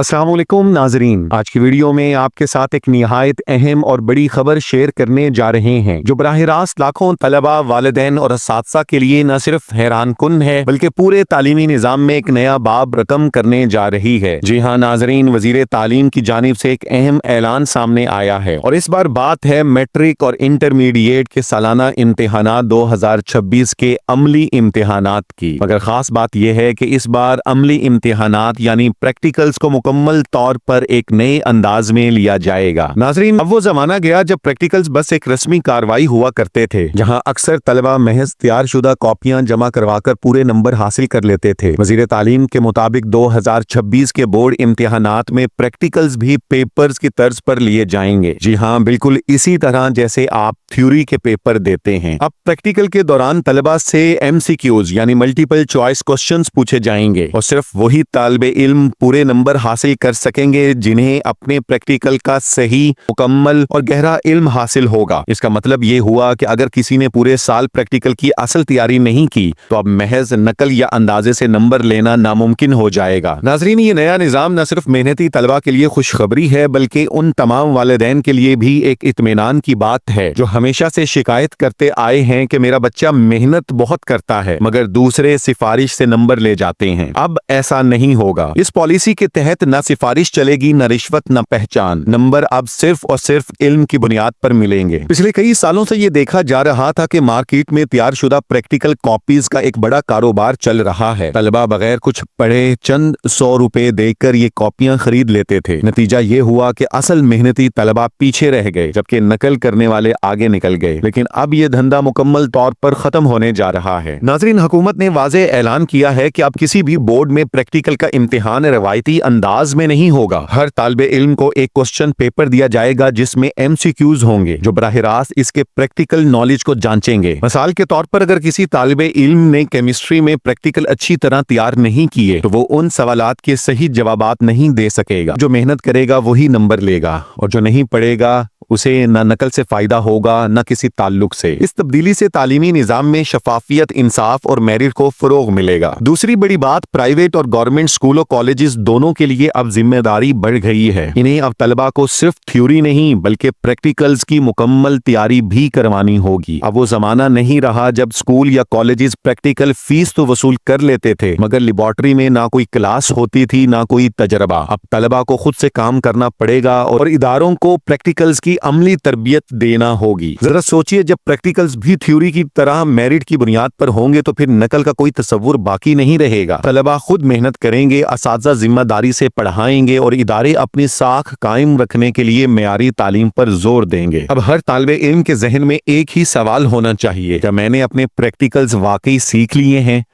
अस्सलाम वालेकुम नाजरीन, आज की वीडियो में आपके साथ एक निहायत अहम और बड़ी खबर शेयर करने जा रहे हैं जो बराह रास्त लाखों तलबा, वालिदैन और असातिज़ा के लिए न सिर्फ हैरान कुन है बल्कि पूरे तालीमी निज़ाम में एक नया बाब रकम करने जा रही है। जी हाँ नाजरीन, वज़ीर तालीम की जानिब से एक अहम ऐलान सामने आया है और इस बार बात है मैट्रिक और इंटरमीडिएट के सालाना इम्तिहानात 2026 के अमली इम्तिहानात की। मगर खास बात यह है कि इस बार अमली इम्तिहानात यानी प्रैक्टिकल्स को मुकम्मल तौर पर एक नए अंदाज में लिया जाएगा। नाजरीन, अब वो जमाना गया जब प्रैक्टिकल्स बस एक रस्मी कार्रवाई हुआ करते थे, जहां अक्सर तलबा महज तैयार शुदा कॉपियां जमा करवाकर पूरे नंबर हासिल कर लेते थे। वज़ीर तालीम के मुताबिक 2026 के बोर्ड इम्तिहानात में प्रैक्टिकल्स भी पेपर्स की तर्ज पर लिए जाएंगे। जी हाँ, बिल्कुल इसी तरह जैसे आप थ्योरी के पेपर देते हैं। अब प्रैक्टिकल के दौरान तलबा से MCQs यानी मल्टीपल चॉइस क्वेश्चंस पूछे जाएंगे और सिर्फ वही तालिबे इल्म पूरे नंबर हासिल कर सकेंगे जिन्हें अपने प्रैक्टिकल का सही, मुकम्मल और गहरा इल्म हासिल होगा। इसका मतलब ये हुआ कि अगर किसी ने पूरे साल प्रैक्टिकल की असल तैयारी नहीं की तो अब महज नकल या अंदाजे से नंबर लेना नामुमकिन हो जाएगा। नाजरीन, ये नया निज़ाम न सिर्फ मेहनती तलबा के लिए खुशखबरी है बल्कि उन तमाम वालिदैन के लिए भी एक इत्मीनान की बात है जो हमेशा से शिकायत करते आए हैं कि मेरा बच्चा मेहनत बहुत करता है मगर दूसरे सिफारिश से नंबर ले जाते हैं। अब ऐसा नहीं होगा। इस पॉलिसी के तहत न सिफारिश चलेगी, न रिश्वत, न पहचान। नंबर अब सिर्फ और सिर्फ इल्म की बुनियाद पर मिलेंगे। पिछले कई सालों से ये देखा जा रहा था कि मार्केट में तैयार शुदा प्रैक्टिकल कॉपीज का एक बड़ा कारोबार चल रहा है। तलबा बगैर कुछ पढ़े चंद 100 रुपए देकर ये कॉपियां खरीद लेते थे। नतीजा ये हुआ कि असल मेहनती तलबा पीछे रह गए जबकि नकल करने वाले आगे निकल गए। लेकिन अब ये धंधा मुकम्मल तौर पर खत्म होने जा रहा है। नाजरीन, हुकूमत ने वाज़े ऐलान किया है कि अब किसी भी बोर्ड में प्रैक्टिकल का इम्तिहान रवायती अंदाज में नहीं होगा। हर तालिबे इल्म को एक क्वेश्चन पेपर दिया जाएगा जिसमें MCQs होंगे जो बराह रास्त इसके प्रैक्टिकल नॉलेज को जांचेंगे। मिसाल के तौर पर अगर किसी तालिबे इल्म ने केमिस्ट्री में प्रैक्टिकल अच्छी तरह तैयार नहीं किए तो वो उन सवालात के सही जवाबात नहीं दे सकेगा। जो मेहनत करेगा वही नंबर लेगा और जो नहीं पढ़ेगा उसे न नकल से फायदा होगा न किसी ताल्लुक से। इस तब्दीली से तालीमी निजाम में शफाफियत, इंसाफ और मेरिट को फरोग मिलेगा। दूसरी बड़ी बात, प्राइवेट और गवर्नमेंट स्कूलों, कॉलेजेस दोनों के लिए अब जिम्मेदारी बढ़ गई है। इन्हें अब तलबा को सिर्फ थ्योरी नहीं बल्कि प्रैक्टिकल्स की मुकम्मल तैयारी भी करवानी होगी। अब वो जमाना नहीं रहा जब स्कूल या कॉलेजेस प्रैक्टिकल फीस तो वसूल कर लेते थे मगर लेबॉर्टरी में ना कोई क्लास होती थी ना कोई तजर्बा। अब तलबा को खुद से काम करना पड़ेगा और इदारों को प्रैक्टिकल्स की अमली तरबियत देना होगी। जरा सोचिए, जब प्रैक्टिकल्स भी थ्योरी की तरह मेरिट की बुनियाद पर होंगे तो फिर नकल का कोई तस्वुर बाकी नहीं रहेगा। तलबा खुद मेहनत करेंगे, असातिज़ा जिम्मेदारी से पढ़ाएंगे और इदारे अपनी साख कायम रखने के लिए मेयारी तालीम पर जोर देंगे। अब हर तालिबे इल्म के जहन में एक ही सवाल होना चाहिए, क्या मैंने अपने प्रैक्टिकल्स वाकई सीख लिए हैं?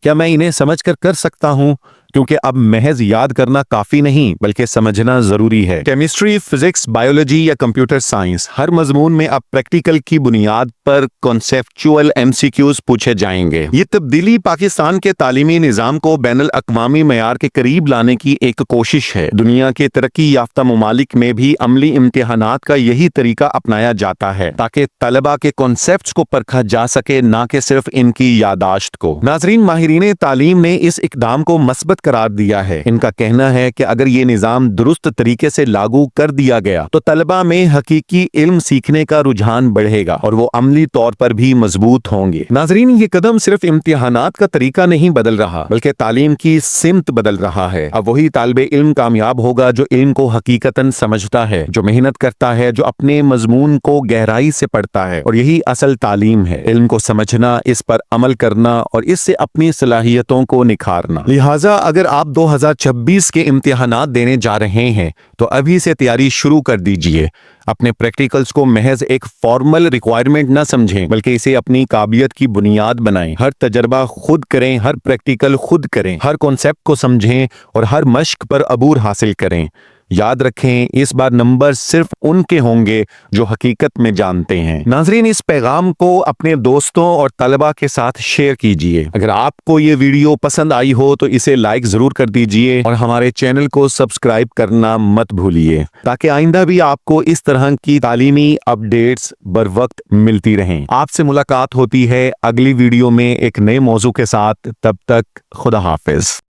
क्या मैं इन्हें समझ कर सकता हूँ? क्योंकि अब महज याद करना काफी नहीं बल्कि समझना जरूरी है। केमिस्ट्री, फिजिक्स, बायोलॉजी या कंप्यूटर साइंस, हर मजमून में अब प्रैक्टिकल की बुनियाद पर कॉन्सेप्चुअल MCQs पूछे जाएंगे। ये तब्दीली पाकिस्तान के तालीमी निजाम को बैनुल अक़वामी मयार के करीब लाने की एक कोशिश है। दुनिया के तरक्की याफ्ता ममालिक में भी अमली इम्तिहानात का यही तरीका अपनाया जाता है ताकि तलबा के कॉन्सेप्ट्स को परखा जा सके, ना कि सिर्फ इनकी यादाश्त को। नाजरीन, माहिरीन तालीम ने इस इक़दाम को मस्बत करार दिया है। इनका कहना है कि अगर ये निज़ाम दुरुस्त तरीके से लागू कर दिया गया तो तलबा में हकीकी इल्म सीखने का रुझान बढ़ेगा और वो अमली तौर पर भी मजबूत होंगे। नाजरीन, ये कदम सिर्फ इम्तिहानात का तरीका नहीं बदल रहा बल्कि तालीम की सिमत बदल रहा है। अब वही तालिबे इल्म कामयाब होगा जो इल्म को हकीकतन समझता है, जो मेहनत करता है, जो अपने मजमून को गहराई से पढ़ता है। और यही असल तालीम है, इल्म को समझना, इस पर अमल करना और इससे अपनी सलाहियतों को निखारना। लिहाजा अगर आप 2026 के इम्तिहानात देने जा रहे हैं तो अभी से तैयारी शुरू कर दीजिए। अपने प्रैक्टिकल्स को महज एक फॉर्मल रिक्वायरमेंट न समझें बल्कि इसे अपनी काबिलियत की बुनियाद बनाएं। हर तजर्बा खुद करें, हर प्रैक्टिकल खुद करें, हर कॉन्सेप्ट को समझें और हर मश्क पर अबूर हासिल करें। याद रखें, इस बार नंबर सिर्फ उनके होंगे जो हकीकत में जानते हैं। नाजरीन, इस पैगाम को अपने दोस्तों और तलबा के साथ शेयर कीजिए। अगर आपको ये वीडियो पसंद आई हो तो इसे लाइक जरूर कर दीजिए और हमारे चैनल को सब्सक्राइब करना मत भूलिए ताकि आइंदा भी आपको इस तरह की तालीमी अपडेट्स बर वक्त मिलती रहें। आपसे मुलाकात होती है अगली वीडियो में एक नए मौजू के साथ। तब तक खुदा हाफिज।